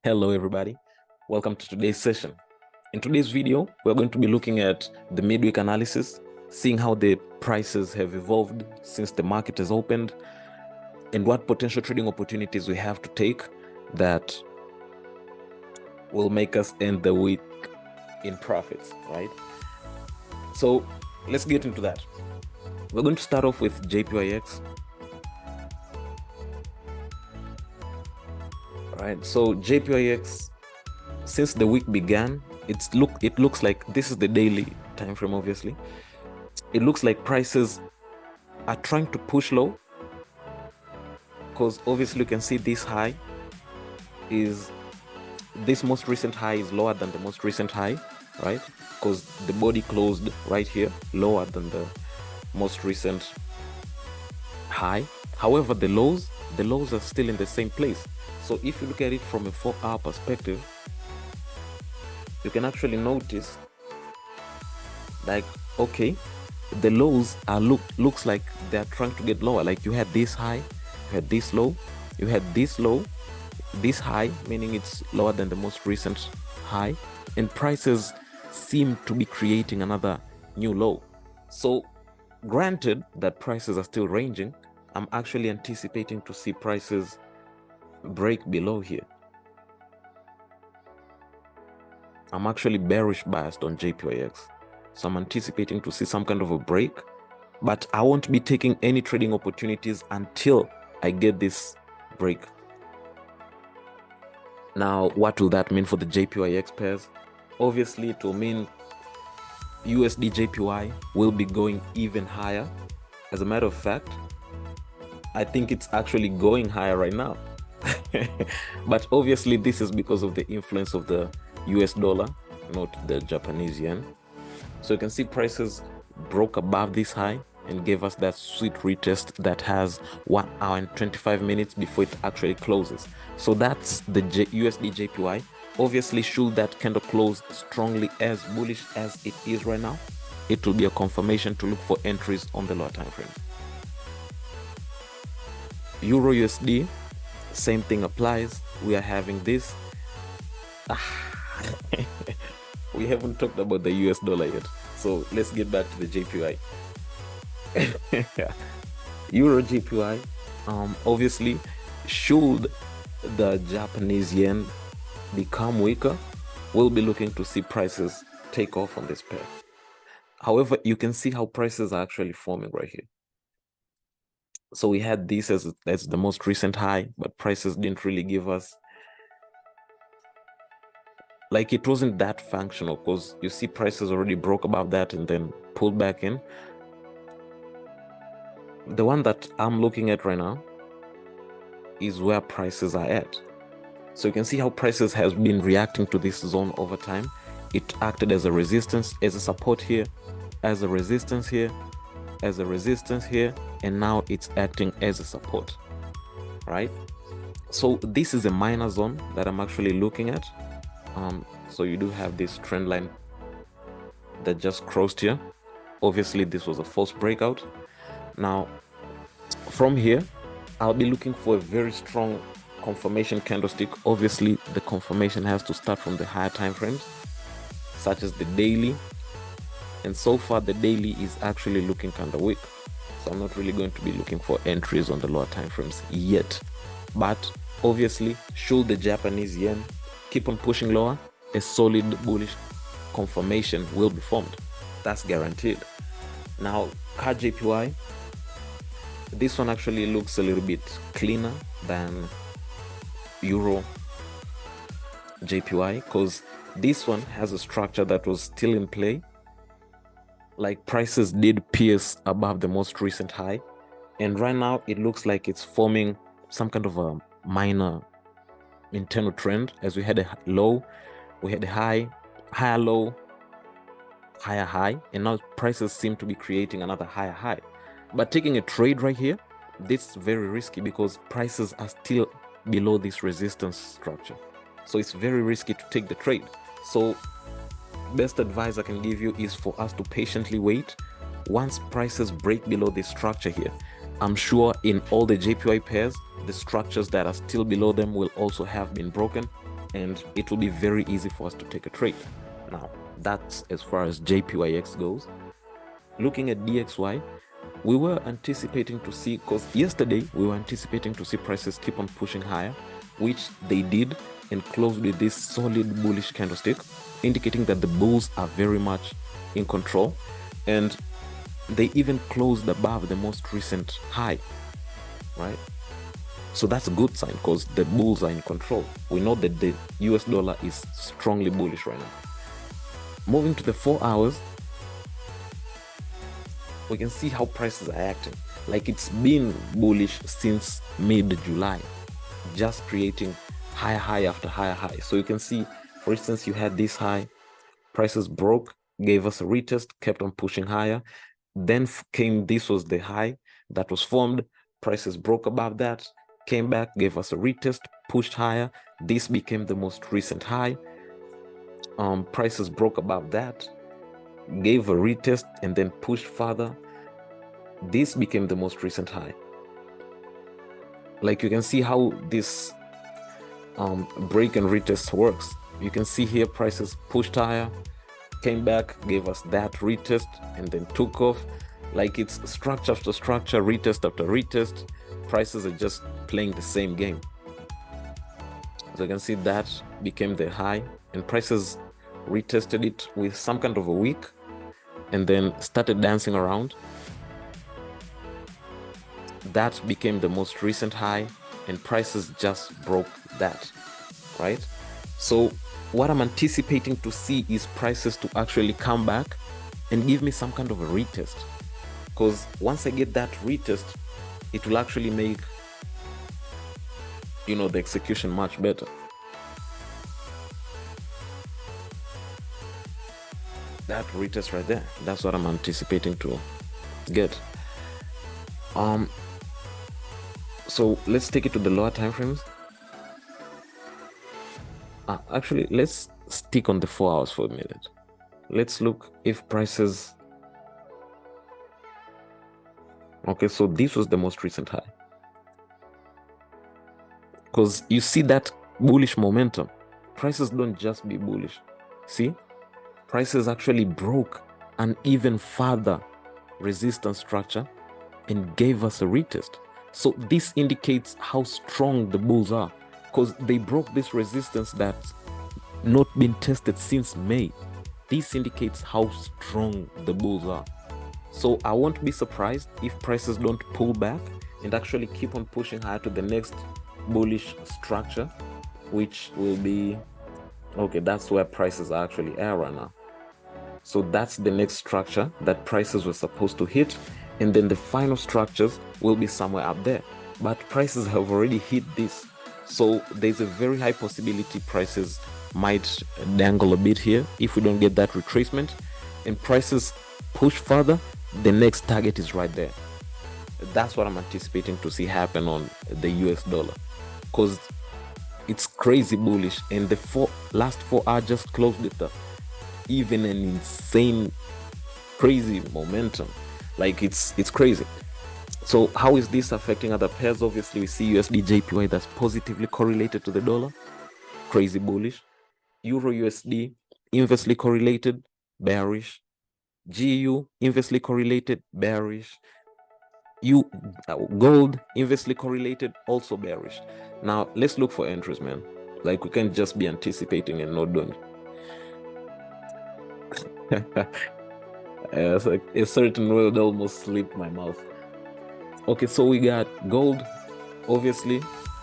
Hello everybody, welcome to today's session. In today's video, we're going to be looking at the midweek analysis, seeing how the prices have evolved since the market has opened, and what potential trading opportunities we have to take that will make us end the week in profits, right? So let's get into that. We're going to start off with JPYX. Right, so JPYX, since the week began, it looks like this is the daily time frame. Obviously, it looks like prices are trying to push low, because obviously you can see this most recent high is lower than the most recent high, right? Because the body closed right here lower than the most recent high. However, the lows are still in the same place. So if you look at it from a 4-hour perspective, you can actually notice, like, okay, the lows are looks like they're trying to get lower. Like you had this high, you had this low, you had this low, this high, meaning it's lower than the most recent high, and prices seem to be creating another new low. So granted that prices are still ranging, I'm actually anticipating to see prices break below here. I'm actually bearish biased on JPYX, so I'm anticipating to see some kind of a break, but I won't be taking any trading opportunities until I get this break. Now, what will that mean for the JPYX pairs? Obviously, it will mean USD/JPY will be going even higher. As a matter of fact, I think it's actually going higher right now. But obviously this is because of the influence of the US dollar, not the Japanese yen. So you can see prices broke above this high and gave us that sweet retest that has 1 hour and 25 minutes before it actually closes. So that's the USD/JPY. Obviously, should that candle close strongly as bullish as it is right now, it will be a confirmation to look for entries on the lower time frame. Euro USD, same thing applies. We are having this. We haven't talked about the US dollar yet, so let's get back to the JPY. Euro JPY, obviously, should the Japanese yen become weaker, we'll be looking to see prices take off on this pair. However, you can see how prices are actually forming right here. So we had this as the most recent high, but prices didn't really give us, like, it wasn't that functional, because you see prices already broke above that and then pulled back in. The one that I'm looking at right now is where prices are at. So you can see how prices has been reacting to this zone over time. It acted as a resistance, as a support here, as a resistance here, as a resistance here, and now it's acting as a support, right? So this is a minor zone that I'm actually looking at. So you do have this trend line that just crossed here. Obviously this was a false breakout. Now from here, I'll be looking for a very strong confirmation candlestick. Obviously the confirmation has to start from the higher time frames, such as the daily, and so far the daily is actually looking kind of weak, so I'm not really going to be looking for entries on the lower time frames yet. But obviously, should the Japanese yen keep on pushing lower, a solid bullish confirmation will be formed. That's guaranteed. Now, CAD JPY, this one actually looks a little bit cleaner than Euro JPY, because this one has a structure that was still in play. Like, prices did pierce above the most recent high, and right now it looks like it's forming some kind of a minor internal trend. As we had a low, we had a high, higher low, higher high, and now prices seem to be creating another higher high. But taking a trade right here, this is very risky because prices are still below this resistance structure, so it's very risky to take the trade. So best advice I can give you is for us to patiently wait. Once prices break below this structure here, I'm sure in all the JPY pairs, the structures that are still below them will also have been broken, and it will be very easy for us to take a trade. Now, that's as far as JPYX goes. Looking at DXY, we were anticipating to see, because yesterday we were anticipating to see prices keep on pushing higher, which they did, and closed with this solid bullish candlestick, indicating that the bulls are very much in control, and they even closed above the most recent high, right? So that's a good sign, because the bulls are in control. We know that the US dollar is strongly bullish right now. Moving to the 4 hours, we can see how prices are acting. Like it's been bullish since mid-July, just creating higher high after higher high. So you can see, for instance, you had this high, prices broke, gave us a retest, kept on pushing higher. Then came, this was the high that was formed, prices broke above that, came back, gave us a retest, pushed higher. This became the most recent high. Prices broke above that, gave a retest, and then pushed further. This became the most recent high. Like you can see how this break and retest works. You can see here prices pushed higher, came back, gave us that retest, and then took off. Like it's structure after structure, retest after retest. Prices are just playing the same game. So you can see that became the high, and prices retested it with some kind of a wick and then started dancing around. That became the most recent high, and prices just broke that, right? So what I'm anticipating to see is prices to actually come back and give me some kind of a retest, because once I get that retest, it will actually make, you know, the execution much better. That retest right there, that's what I'm anticipating to get. So let's take it to the lower time frames. Actually, let's stick on the 4 hours for a minute. Let's look if prices, okay, so this was the most recent high, because you see that bullish momentum. Prices don't just be bullish. See, prices actually broke an even further resistance structure and gave us a retest. So this indicates how strong the bulls are, because they broke this resistance that's not been tested since May. This indicates how strong the bulls are. So I won't be surprised if prices don't pull back and actually keep on pushing higher to the next bullish structure, which will be, okay, that's where prices are actually at right now. So that's the next structure that prices were supposed to hit, and then the final structures will be somewhere up there. But prices have already hit this, so there's a very high possibility prices might dangle a bit here if we don't get that retracement, and prices push further. The next target is right there. That's what I'm anticipating to see happen on the US dollar, because it's crazy bullish, and the last 4 hours just closed with even an insane crazy momentum. Like it's crazy. So how is this affecting other pairs? Obviously we see USD JPY that's positively correlated to the dollar, crazy bullish. Euro USD inversely correlated, bearish. GU inversely correlated, bearish. Gold inversely correlated, also bearish. Now let's look for entries, man. Like we can't just be anticipating and not doing. It's like a certain word almost slipped my mouth. Okay, so we got gold. Obviously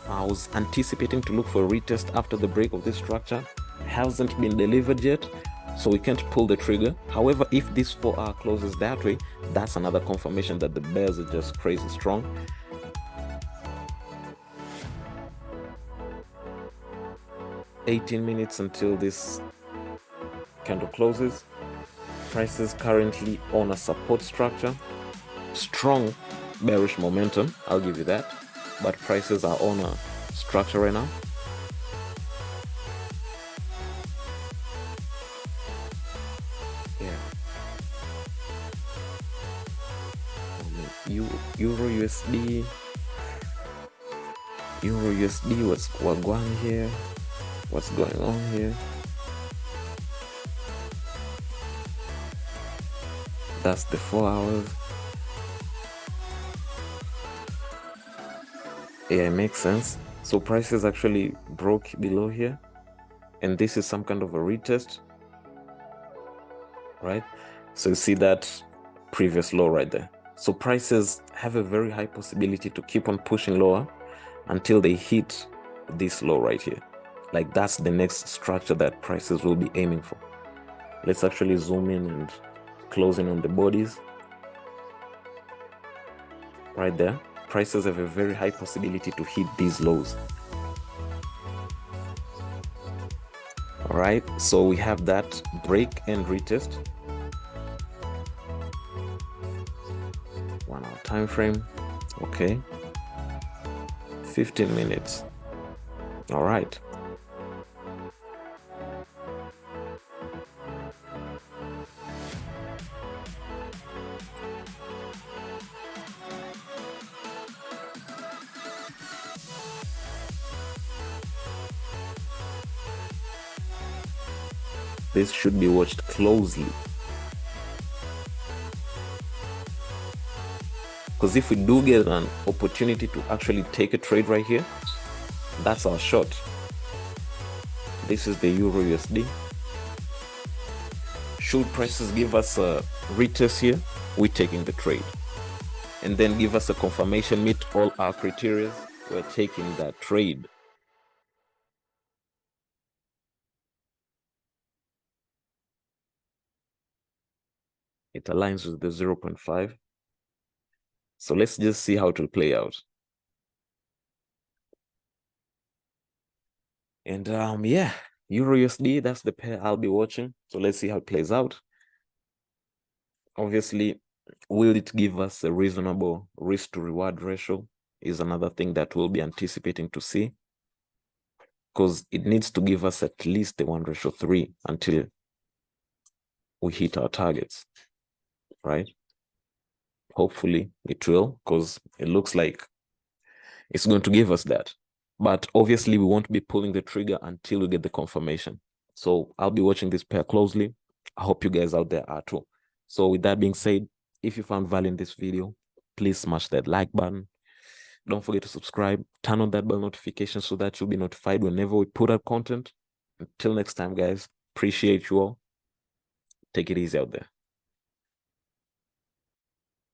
I was anticipating to look for a retest after the break of this structure. Hasn't been delivered yet, so we can't pull the trigger. However, if this 4 hour closes that way, that's another confirmation that the bears are just crazy strong. $18 until this candle closes. Prices currently on a support structure, strong bearish momentum, I'll give you that, but prices are on a structure right now. Euro USD was wagwan here. what's going on here. That's the 4 hours. Yeah, it makes sense. So prices actually broke below here, and this is some kind of a retest, right? So you see that previous low right there. So prices have a very high possibility to keep on pushing lower until they hit this low right here. Like that's the next structure that prices will be aiming for. Let's actually zoom in and close in on the bodies. Right there, prices have a very high possibility to hit these lows. All right, so we have that break and retest. 1 hour time frame. Okay, 15 minutes. All right. This should be watched closely, because if we do get an opportunity to actually take a trade right here, that's our shot. This is the Euro USD. Should prices give us a retest here, we're taking the trade. And then give us a confirmation, meet all our criteria, we're taking that trade. It aligns with the 0.5. So let's just see how it will play out. And yeah, Euro USD, that's the pair I'll be watching. So let's see how it plays out. Obviously, will it give us a reasonable risk to reward ratio is another thing that we'll be anticipating to see, because it needs to give us at least a 1:3 until we hit our targets, right? Hopefully it will, because it looks like it's going to give us that. But obviously we won't be pulling the trigger until we get the confirmation. So I'll be watching this pair closely. I hope you guys out there are too. So with that being said, if you found value in this video, please smash that like button. Don't forget to subscribe, turn on that bell notification so that you'll be notified whenever we put out content. Until next time, guys, appreciate you all. Take it easy out there.